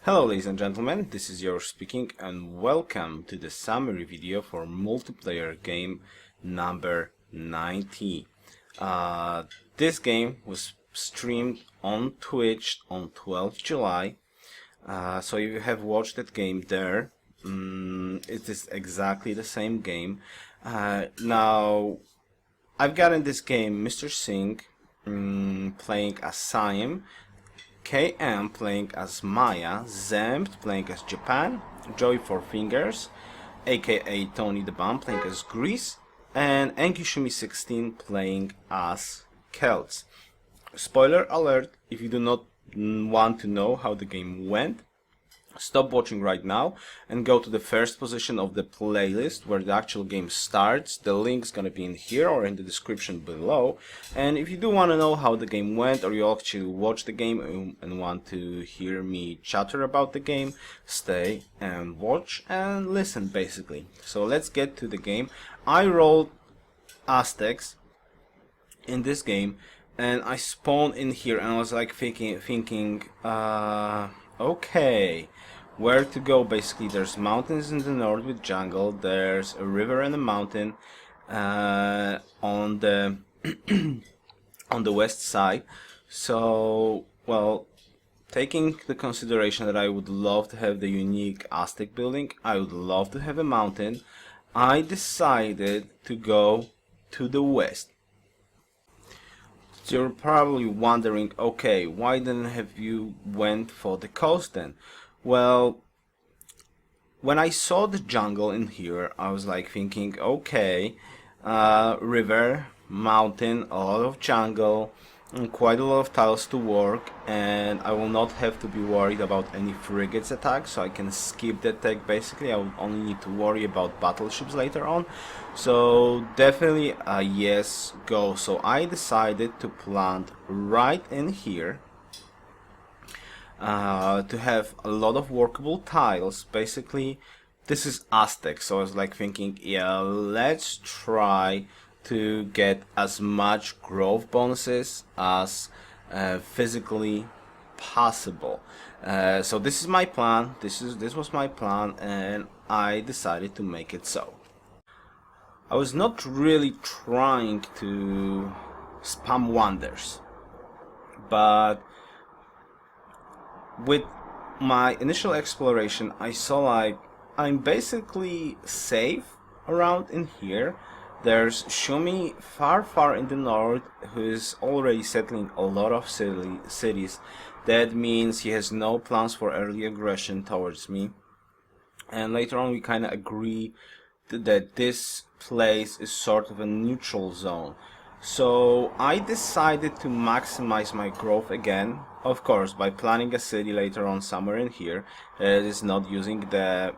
Hello ladies and gentlemen, this is Yoruus speaking and welcome to the summary video for multiplayer game number 90. This game was streamed on Twitch on 12th July, so if you have watched that game there, it is exactly the same game. Now, I've got in this game Mr. Singh playing as Siam, KM playing as Maya, Zempt playing as Japan, Joy Four Fingers, aka Tony the Bomb playing as Greece, and Enkyshumi16 playing as Celts. Spoiler alert, if you do not want to know how the game went, stop watching right now and go to the first position of the playlist where the actual game starts. The link's gonna be in here or in the description below. And if you do want to know how the game went, or you actually watch the game and want to hear me chatter about the game, stay and watch and listen basically. So let's get to the game. I rolled Aztecs in this game and I spawned in here and I was like thinking okay, where to go basically. There's mountains in the north with jungle, there's a river and a mountain on the on the west side. So, well, taking the consideration that I would love to have the unique Aztec building, I would love to have a mountain, I decided to go to the west. So you're probably wondering, okay, why didn't have you went for the coast then? Well, when I saw the jungle in here, I was like thinking, okay, river, mountain, a lot of jungle, and quite a lot of tiles to work, and I will not have to be worried about any frigates attack, so I can skip the attack basically. I will only need to worry about battleships later on. So definitely yes, go. So I decided to plant right in here to have a lot of workable tiles. Basically this is Aztec, so I was like thinking, yeah, let's try to get as much growth bonuses as physically possible. So this is my plan. This was my plan, and I decided to make it so. I was not really trying to spam wonders, but with my initial exploration I saw like I'm basically safe around in here. There's Shumi far in the north, who is already settling a lot of cities. That means he has no plans for early aggression towards me. And later on we kind of agree that this place is sort of a neutral zone. So I decided to maximize my growth again, of course by planning a city later on somewhere in here. It is not using the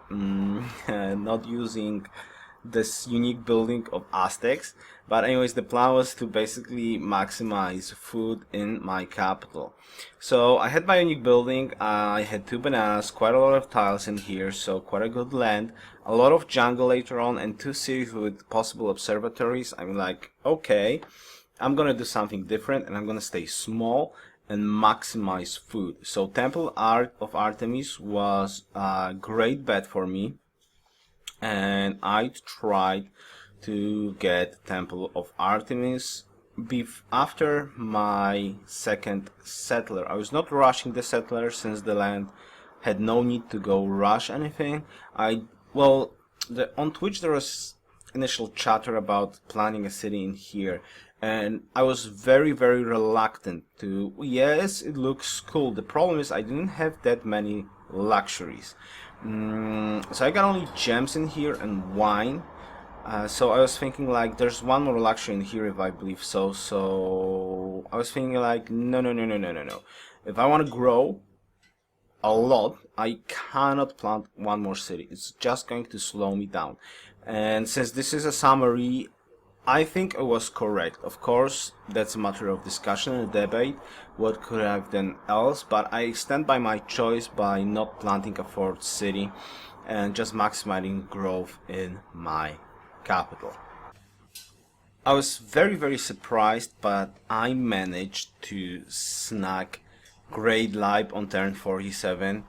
this unique building of Aztecs, but anyways, the plan was to basically maximize food in my capital. So I had my unique building, I had 2 bananas, quite a lot of tiles in here, so quite a good land, a lot of jungle later on, and 2 cities with possible observatories. I'm like, okay, I'm gonna do something different and I'm gonna stay small and maximize food. So Temple of Artemis was a great bet for me, and I tried to get Temple of Artemis after my second settler. I was not rushing the settler since the land had no need to go rush anything. On Twitch there was initial chatter about planning a city in here, and I was very reluctant to. Yes, it looks cool. The problem is I didn't have that many luxuries. So I got only gems in here and wine. So I was thinking like there's one more luxury in here if I believe so. So I was thinking like no. If I want to grow a lot, I cannot plant one more city. It's just going to slow me down. And since this is a summary, I think it was correct. Of course, that's a matter of discussion and debate. What could I have done else? But I stand by my choice by not planting a 4th city and just maximizing growth in my capital. I was very surprised, but I managed to snag Great Life on turn 47.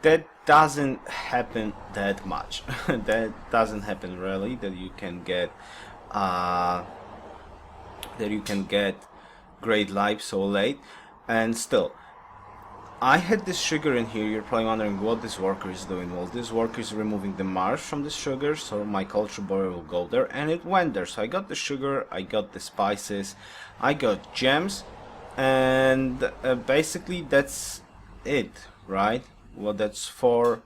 that doesn't happen that much. That doesn't happen really, that you can get great life so late. And still, I had this sugar in here. You're probably wondering what this worker is doing. Well, this worker is removing the marsh from the sugar, so my culture borer will go there, and it went there. So I got the sugar, I got the spices, I got gems, and basically that's it, right? Well, that's for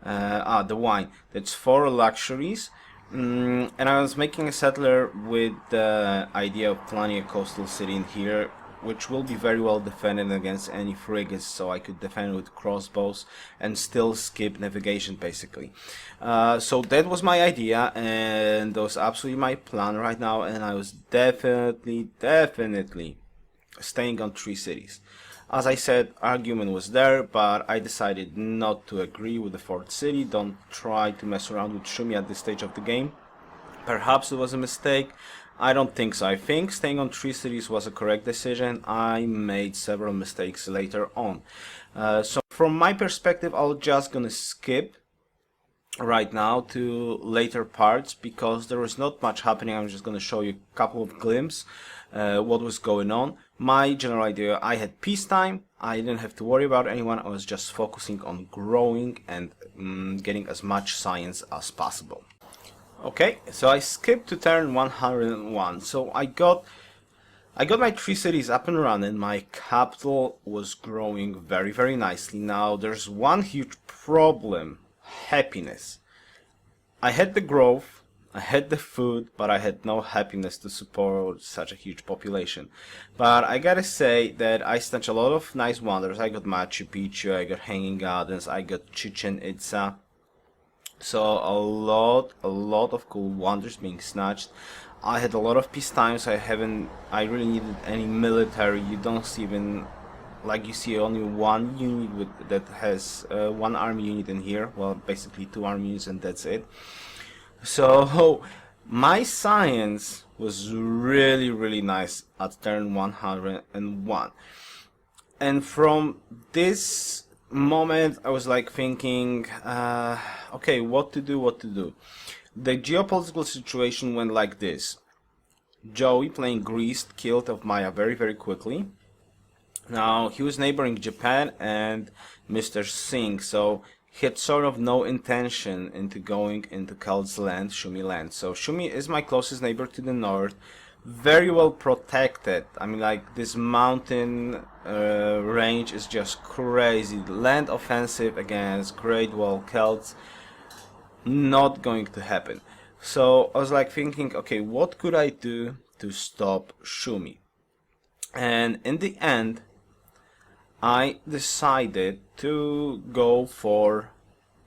the wine. That's for luxuries. And I was making a settler with the idea of planning a coastal city in here, which will be very well defended against any frigates, so I could defend with crossbows and still skip navigation basically. So that was my idea, and that was absolutely my plan right now, and I was definitely staying on 3 cities. As I said, argument was there, but I decided not to agree with the 4th city. Don't try to mess around with Shumi at this stage of the game. Perhaps it was a mistake. I don't think so. I think staying on 3 cities was a correct decision. I made several mistakes later on. So from my perspective, I'm just gonna skip right now to later parts because there was not much happening. I'm just gonna show you a couple of glimpses what was going on. My general idea, I had peacetime. I didn't have to worry about anyone. I was just focusing on growing and getting as much science as possible. Okay, so I skipped to turn 101. So I got my 3 cities up and running. My capital was growing very nicely. Now there's one huge problem: happiness. I had the growth, I had the food, but I had no happiness to support such a huge population. But I gotta say that I snatched a lot of nice wonders. I got Machu Picchu, I got Hanging Gardens, I got Chichen Itza. So a lot of cool wonders being snatched. I had a lot of peacetime, so I really needed any military. You don't see even, like you see only one unit that has 1 army unit in here. Well, basically 2 army units and that's it. So my science was really nice at turn 101. And from this moment I was like thinking, okay, what to do. The geopolitical situation went like this: Joey, playing Greece, killed of Maya very quickly. Now he was neighboring Japan and Mr. Singh, so he had sort of no intention into going into Celt's land, Shumi land. So Shumi is my closest neighbor to the north, very well protected. I mean, like, this mountain range is just crazy. Land offensive against Great Wall Celts, not going to happen. So I was like thinking, okay, what could I do to stop Shumi? And in the end, I decided to go for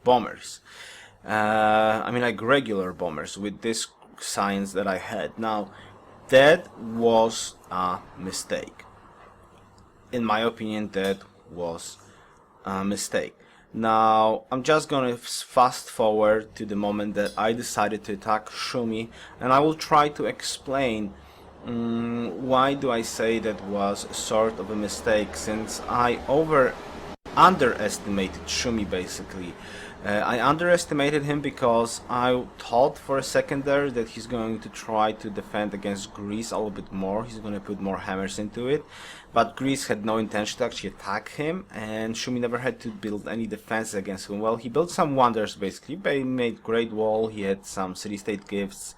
bombers. I mean, like regular bombers with this science that I had. Now, that was a mistake. In my opinion, that was a mistake. Now, I'm just gonna fast forward to the moment that I decided to attack Shumi, and I will try to explain why do I say that was sort of a mistake, since I underestimated Shumi basically. I underestimated him because I thought for a second there that he's going to try to defend against Greece a little bit more. He's going to put more hammers into it. But Greece had no intention to actually attack him, and Shumi never had to build any defense against him. Well, he built some wonders basically. He made Great Wall, he had some city-state gifts.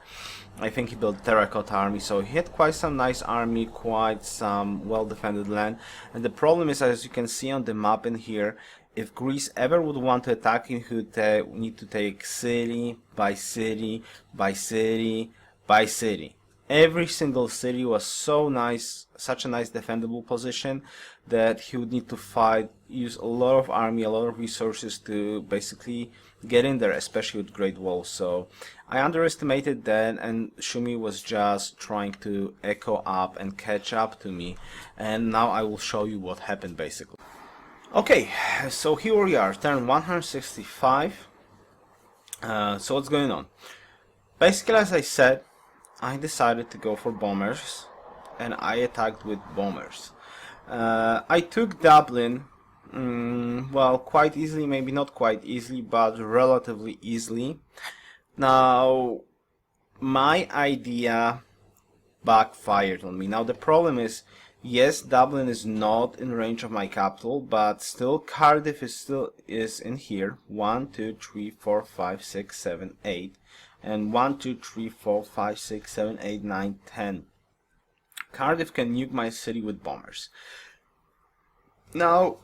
I think he built terracotta army, so he had quite some nice army, quite some well-defended land. And the problem is, as you can see on the map in here, if Greece ever would want to attack him, he would need to take city by city by city by city. Every single city was so nice, such a nice defendable position, that he would need to fight, use a lot of army, a lot of resources to basically get in there, especially with Great Wall. So I underestimated that, and Shumi was just trying to echo up and catch up to me, and now I will show you what happened basically. Okay, so here we are, turn 165. So what's going on? Basically, as I said, I decided to go for bombers, and I attacked with bombers. I took Dublin Well, quite easily, maybe not quite easily, but relatively easily. Now, my idea backfired on me. Now, the problem is, yes, Dublin is not in range of my capital, but still Cardiff is in here. 1, 2, 3, 4, 5, 6, 7, 8, and 1, 2, 3, 4, 5, 6, 7, 8, 9, 10. Cardiff can nuke my city with bombers. Now,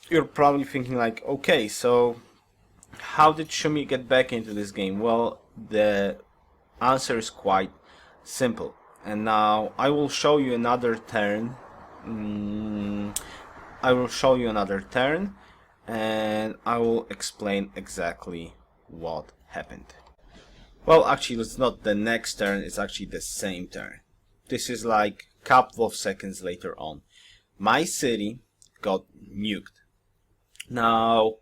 you're probably thinking like, okay, so how did Shumi get back into this game? Well, the answer is quite simple. And now I will show you another turn. I will show you another turn, and I will explain exactly what happened. Well, actually, it's not the next turn, it's actually the same turn. This is like a couple of seconds later on. My city got nuked. Now,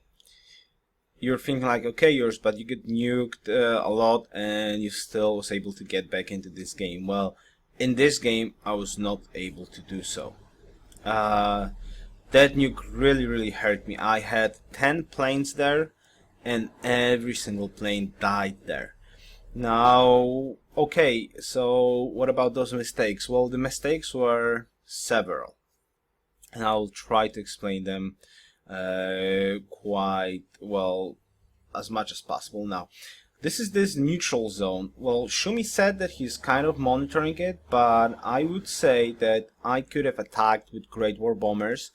you're thinking like, okay, yours, but you get nuked a lot and you still was able to get back into this game. Well, in this game, I was not able to do so. That nuke really hurt me. I had 10 planes there, and every single plane died there. Now, okay, so what about those mistakes? Well, the mistakes were several, and I'll try to explain them quite well as much as possible. Now, this is this neutral zone. Well, Shumi said that he's kind of monitoring it, but I would say that I could have attacked with Great War bombers.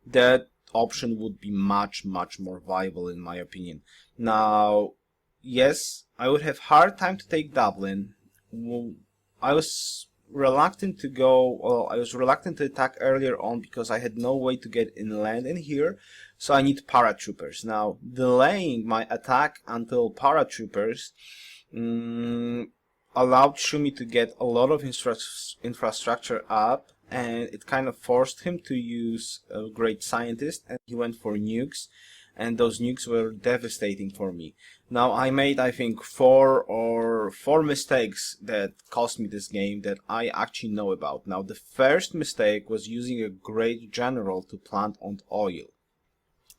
That option would be much more viable in my opinion. Now, yes, I would have hard time to take Dublin. I was reluctant to go, well, I was reluctant to attack earlier on because I had no way to get inland in here, so I need paratroopers. Now, delaying my attack until paratroopers allowed Shumi to get a lot of infrastructure up, and it kind of forced him to use a great scientist, and he went for nukes, and those nukes were devastating for me. Now, I made, I think, four mistakes that cost me this game that I actually know about. Now, the first mistake was using a great general to plant on oil.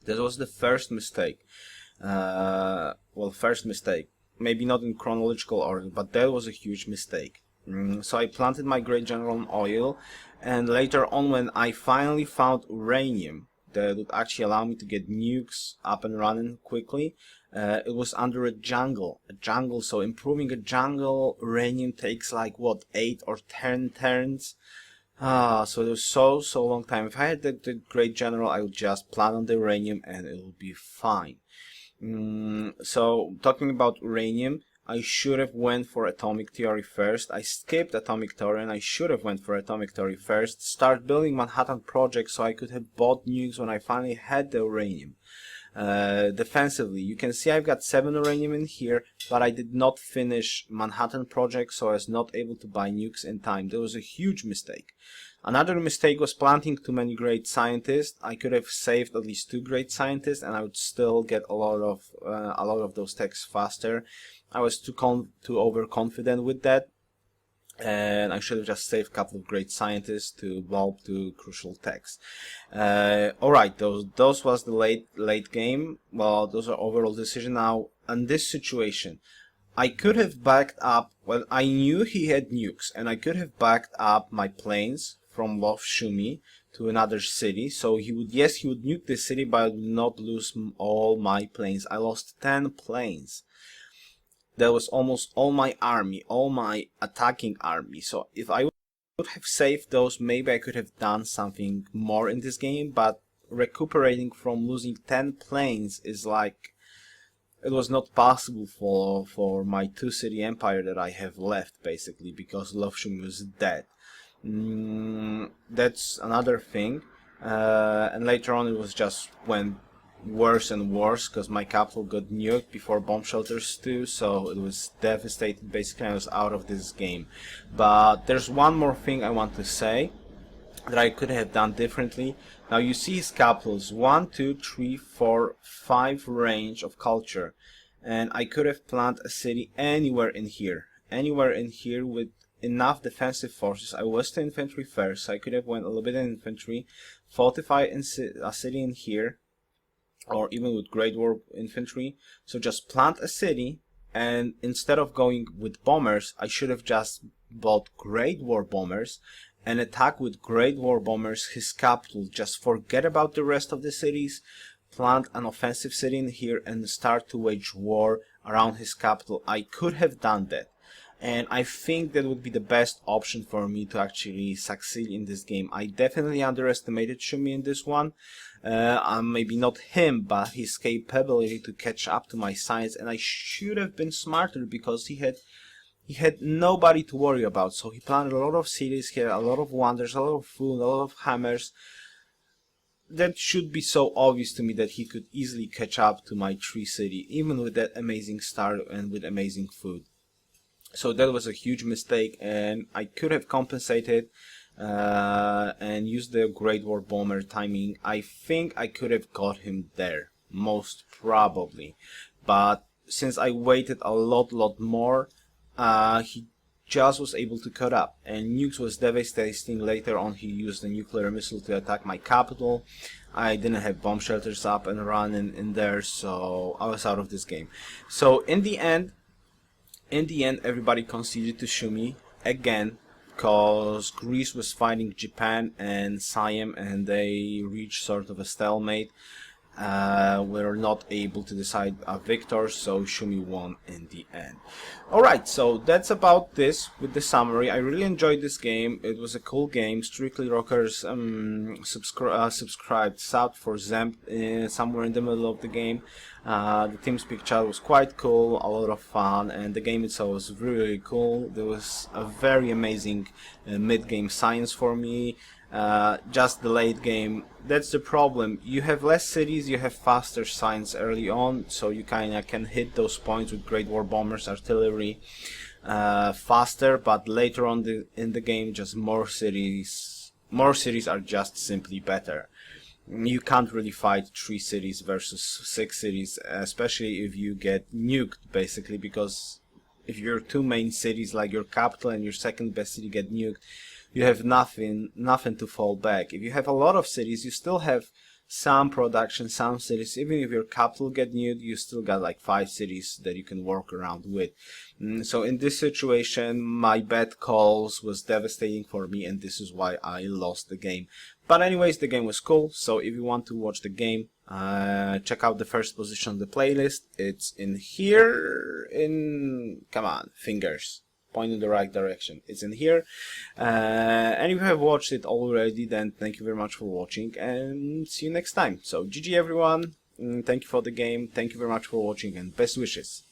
That was the first mistake. Well, first mistake. Maybe not in chronological order, but that was a huge mistake. So I planted my great general on oil, and later on when I finally found uranium that would actually allow me to get nukes up and running quickly, it was under a jungle. So improving a jungle, uranium takes like, what, 8 or 10 turns? So it was so long time. If I had the great general, I would just plant on the uranium and it would be fine. So talking about uranium, I should have went for atomic theory first. I skipped atomic theory and I should have went for atomic theory first. Start building Manhattan Project so I could have bought nukes when I finally had the uranium. Defensively, you can see I've got 7 uranium in here, but I did not finish Manhattan Project, so I was not able to buy nukes in time. That was a huge mistake. Another mistake was planting too many great scientists. I could have saved at least 2 great scientists, and I would still get a lot of those techs faster. I was too overconfident with that, and I should have just saved a couple of great scientists to bulb to crucial techs. Alright, those was the late game. Well, those are overall decision. Now, in this situation, I could have backed up, well, I knew he had nukes, and I could have backed up my planes from Love Shumi to another city, so he would nuke this city, but I would not lose all my planes. I lost 10 planes. That was almost all my army, all my attacking army. So if I would have saved those, maybe I could have done something more in this game, but recuperating from losing 10 planes is like, it was not possible for my 2-city empire that I have left, basically, because Lovshum was dead. That's another thing. And later on it was just went worse and worse because my capital got nuked before bomb shelters too, so it was devastated. Basically, I was out of this game. But there's one more thing I want to say that I could have done differently. Now you see his capitals 1, 2, 3, 4, 5 range of culture, and I could have planted a city anywhere in here with enough defensive forces. I was to infantry first, so I could have went a little bit in infantry, fortify a city in here, or even with Great War infantry. So just plant a city, and instead of going with bombers, I should have just bought Great War bombers and attack with Great War bombers his capital. Just forget about the rest of the cities, plant an offensive city in here and start to wage war around his capital. I could have done that, and I think that would be the best option for me to actually succeed in this game. I definitely underestimated Shumi in this one. Maybe not him, but his capability to catch up to my science, and I should have been smarter because he had nobody to worry about. So he planted a lot of cities here, a lot of wonders, a lot of food, a lot of hammers. That should be so obvious to me that he could easily catch up to my tree city, even with that amazing start and with amazing food. So that was a huge mistake, and I could have compensated and used the Great War bomber timing. I think I could have got him there, most probably. But since I waited a lot more, he just was able to cut up, and Nukes was devastating. Later on he used a nuclear missile to attack my capital. I didn't have bomb shelters up and running in there, so I was out of this game. So in the end everybody conceded to Shumi again, because Greece was fighting Japan and Siam, and they reached sort of a stalemate. Were not able to decide a victor, so Shumi won in the end. Alright, so that's about this with the summary. I really enjoyed this game. It was a cool game. Strictly Rockers subscribed, subbed for Zemp somewhere in the middle of the game. The TeamSpeak chat was quite cool, a lot of fun, and the game itself was really cool. There was a very amazing mid-game science for me. Just the late game, that's the problem. You have less cities, you have faster science early on, so you kinda can hit those points with Great War bombers, artillery faster, but later on in the game, just more cities are just simply better. You can't really fight 3 cities versus 6 cities, especially if you get nuked, basically, because if your 2 main cities, like your capital and your second best city, get nuked, you have nothing to fall back. If you have a lot of cities, you still have some production, some cities. Even if your capital get nuked, you still got like 5 cities that you can work around with. So in this situation, my bad calls was devastating for me, and this is why I lost the game. But anyways, the game was cool, so if you want to watch the game, check out the first position on the playlist. It's in here, come on, fingers. Point in the right direction. It's in here, and if you have watched it already, then thank you very much for watching, and see you next time. So GG everyone, thank you for the game, thank you very much for watching, and best wishes.